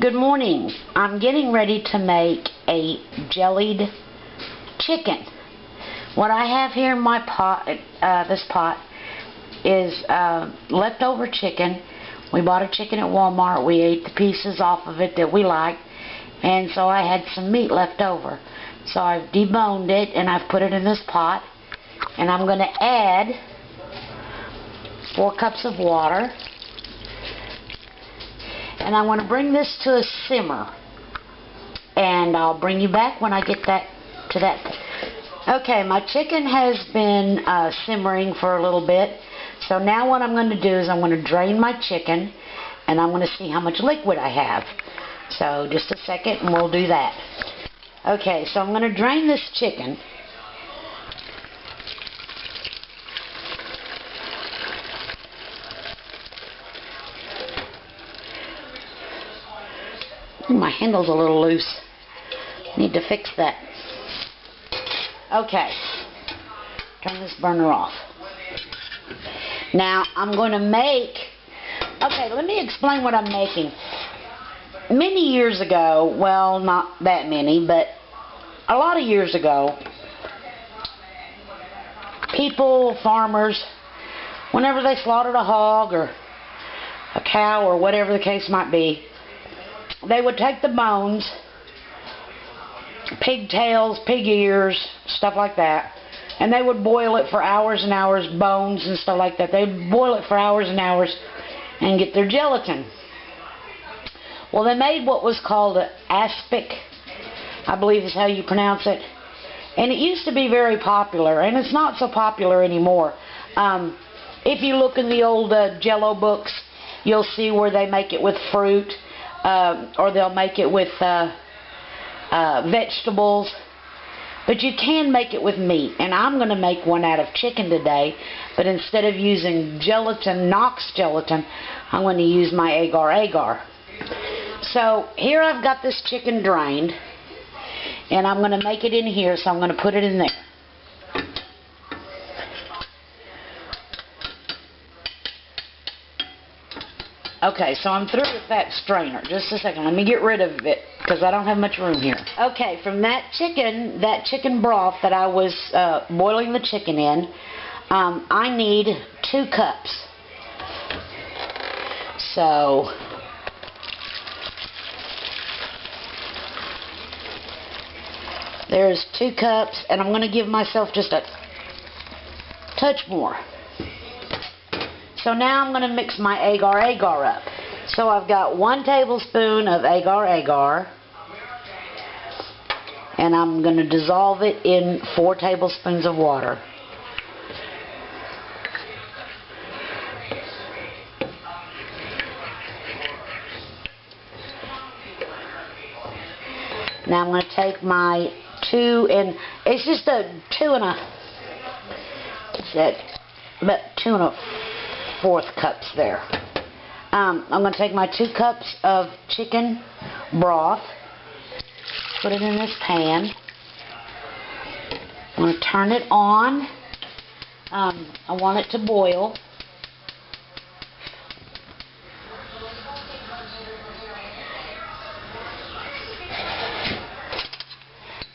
Good morning. I'm getting ready to make a jellied chicken. What I have here in my pot, this pot, is leftover chicken. We bought a chicken at Walmart. We ate the pieces off of it that we liked, and so I had some meat left over. So I've deboned it and I've put it in this pot, and I'm going to add 4 cups of water. And I want to bring this to a simmer, and I'll bring you back when I get to that. Okay, my chicken has been simmering for a little bit, so now what I'm going to do is I'm going to drain my chicken, and I'm going to see how much liquid I have. So just a second and we'll do that. Okay, so I'm going to drain this chicken. My handle's a little loose. Need to fix that. Okay. Turn this burner off. Now, I'm going to make... Okay, let me explain what I'm making. Many years ago, well, not that many, but a lot of years ago, people, farmers, whenever they slaughtered a hog or a cow or whatever the case might be, they would take the bones, pigtails, pig ears, stuff like that, and they would boil it for hours and hours, bones and stuff like that. They would boil it for hours and hours and get their gelatin. Well, they made what was called an aspic, I believe is how you pronounce it, and it used to be very popular, and it's not so popular anymore. If you look in the old Jello books, you'll see where they make it with fruit, or they'll make it with vegetables, but you can make it with meat, and I'm going to make one out of chicken today, but instead of using gelatin, Knox gelatin, I'm going to use my agar. So here I've got this chicken drained, and I'm going to make it in here, so I'm going to put it in there. Okay, so I'm through with that strainer. Just a second. Let me get rid of it because I don't have much room here. Okay, from that chicken broth that I was boiling the chicken in, I need 2 cups. So there's 2 cups, and I'm going to give myself just a touch more. So now I'm going to mix my agar up. So I've got 1 tablespoon of agar, and I'm going to dissolve it in 4 tablespoons of water. Now I'm going to take my 2, and it's just a 2 1/4 cups there. I'm going to take my 2 cups of chicken broth, put it in this pan. I'm going to turn it on. I want it to boil.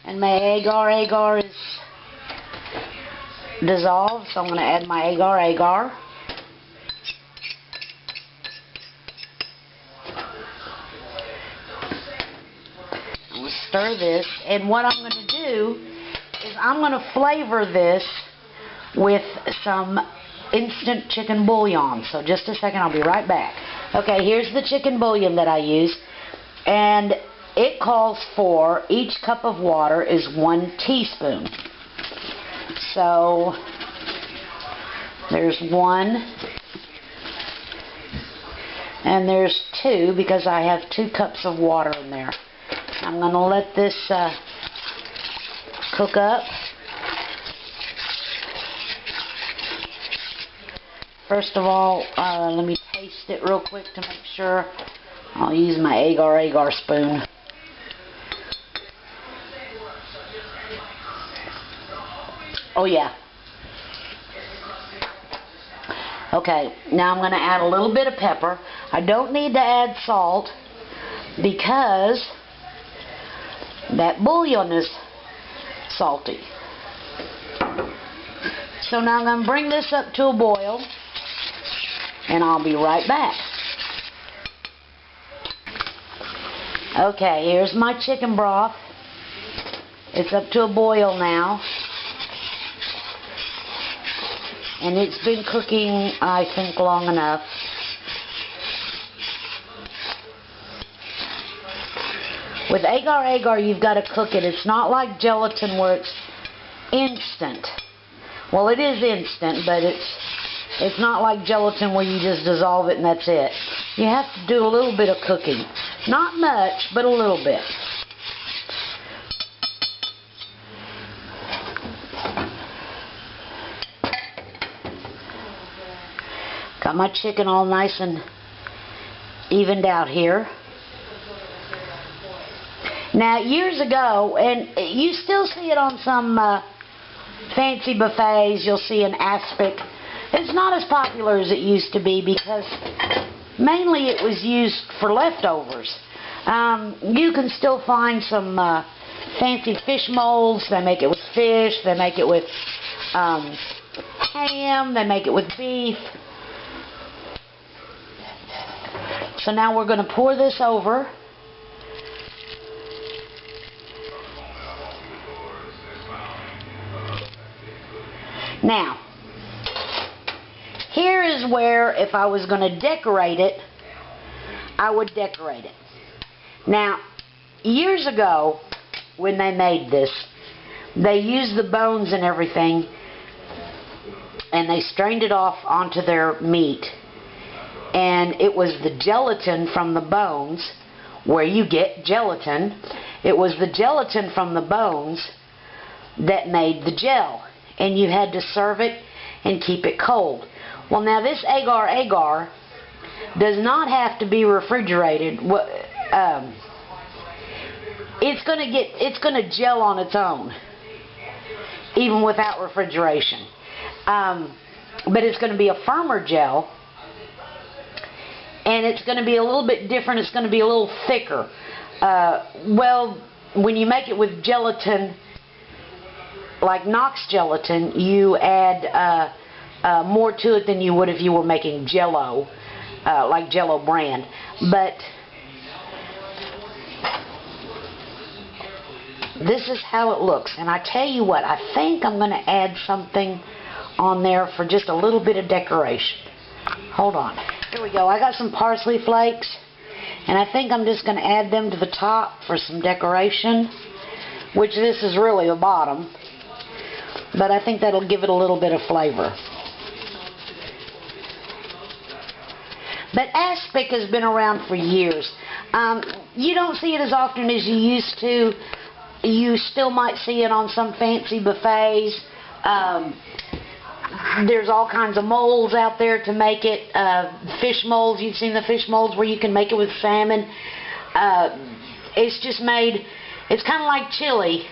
And my agar is dissolved, so I'm going to add my agar. I'm going to stir this, and what I'm going to do is I'm going to flavor this with some instant chicken bouillon. So just a second, I'll be right back. Okay, here's the chicken bouillon that I use, and it calls for each cup of water is 1 teaspoon. So there's 1, and there's 2 because I have 2 cups of water in there. I'm going to let this cook up. First of all, let me taste it real quick to make sure. I'll use my agar spoon. Oh yeah. Okay, now I'm going to add a little bit of pepper. I don't need to add salt, because that bouillon is salty. So now I'm going to bring this up to a boil, and I'll be right back. Okay, here's my chicken broth. It's up to a boil now. And it's been cooking, I think, long enough. With agar, you've got to cook it. It's not like gelatin where it's instant. Well, it is instant, but it's not like gelatin where you just dissolve it and that's it. You have to do a little bit of cooking. Not much, but a little bit. Got my chicken all nice and evened out here. Now, years ago, and you still see it on some fancy buffets, you'll see an aspic. It's not as popular as it used to be because mainly it was used for leftovers. You can still find some fancy fish molds. They make it with fish. They make it with ham. They make it with beef. So now we're going to pour this over. Now, here is where, if I was going to decorate it, I would decorate it. Now, years ago, when they made this, they used the bones and everything, and they strained it off onto their meat. And it was the gelatin from the bones, where you get gelatin. It was the gelatin from the bones that made the gel. And you had to serve it and keep it cold. Well, now this agar does not have to be refrigerated. It's gonna gel on its own, even without refrigeration. But it's going to be a firmer gel, and it's going to be a little bit different. It's going to be a little thicker. Well, when you make it with gelatin, like Knox gelatin, you add more to it than you would if you were making Jello, like Jello brand. But this is how it looks. And I tell you what, I think I'm going to add something on there for just a little bit of decoration. Hold on. Here we go. I got some parsley flakes, and I think I'm just going to add them to the top for some decoration, which this is really the bottom. But I think that'll give it a little bit of flavor. But aspic has been around for years. You don't see it as often as you used to. You still might see it on some fancy buffets. There's all kinds of molds out there to make it. Fish molds. You've seen the fish molds where you can make it with salmon. It's just made, it's kind of like chili.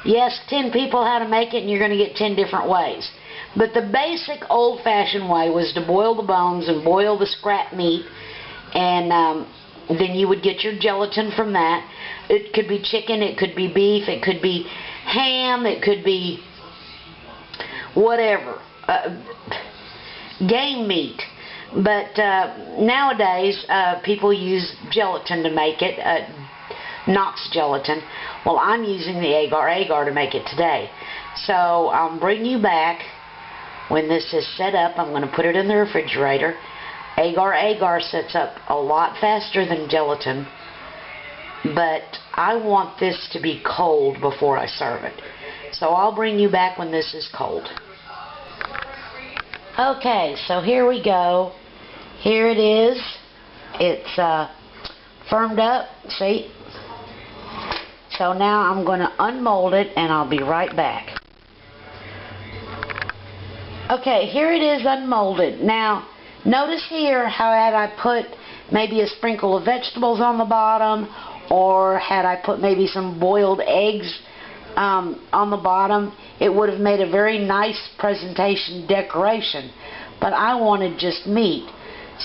Yes, 10 people how to make it, and you're going to get 10 different ways. But the basic old-fashioned way was to boil the bones and boil the scrap meat, and then you would get your gelatin from that. It could be chicken, it could be beef, it could be ham, it could be whatever, game meat. But nowadays, people use gelatin to make it, Knox gelatin. Well, I'm using the agar to make it today. So I'll bring you back when this is set up. I'm going to put it in the refrigerator. Agar sets up a lot faster than gelatin, but I want this to be cold before I serve it. So I'll bring you back when this is cold. Okay, so here we go. Here it is. It's firmed up. See? So now I'm going to unmold it, and I'll be right back. Okay, here it is unmolded. Now, notice here how had I put maybe a sprinkle of vegetables on the bottom, or had I put maybe some boiled eggs on the bottom, it would have made a very nice presentation decoration. But I wanted just meat.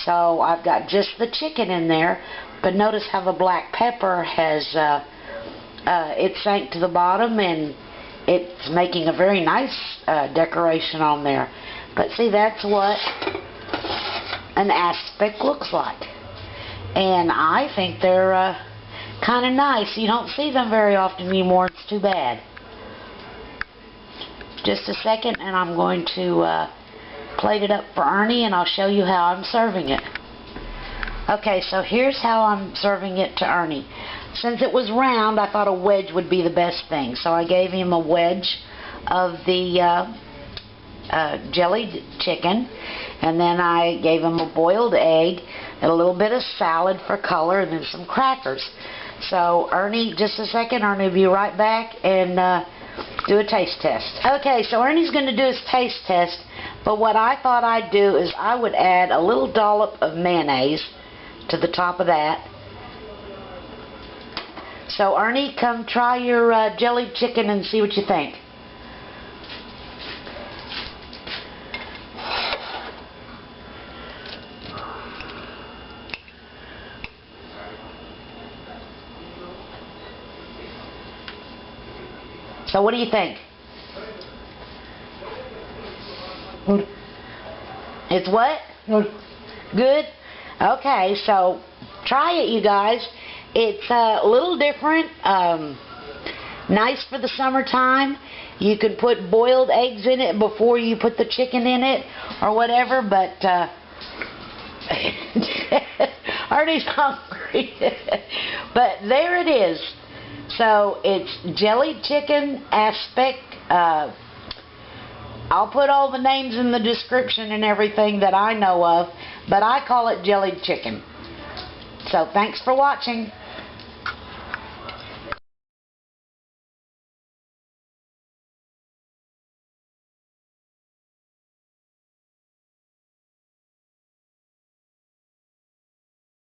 So I've got just the chicken in there, But notice how the black pepper has, it sank to the bottom, and it's making a very nice decoration on there. But see, that's what an aspic looks like. And I think they're kind of nice. You don't see them very often anymore. It's too bad. Just a second, and I'm going to plate it up for Ernie, and I'll show you how I'm serving it. Okay, so here's how I'm serving it to Ernie. Since it was round, I thought a wedge would be the best thing. So I gave him a wedge of the jellied chicken, and then I gave him a boiled egg and a little bit of salad for color, and then some crackers. So Ernie, just a second, Ernie will be right back and do a taste test. Okay, so Ernie's going to do his taste test, but what I thought I'd do is I would add a little dollop of mayonnaise to the top of that. So Ernie, come try your jellied chicken and see what you think. So what do you think? Good. It's what? Good. Good? Okay, so try it, you guys. It's a little different. Nice for the summertime. You could put boiled eggs in it before you put the chicken in it or whatever, but Ernie's hungry. But there it is. So it's Jellied Chicken Aspic. I'll put all the names in the description and everything that I know of, but I call it Jellied Chicken. So thanks for watching.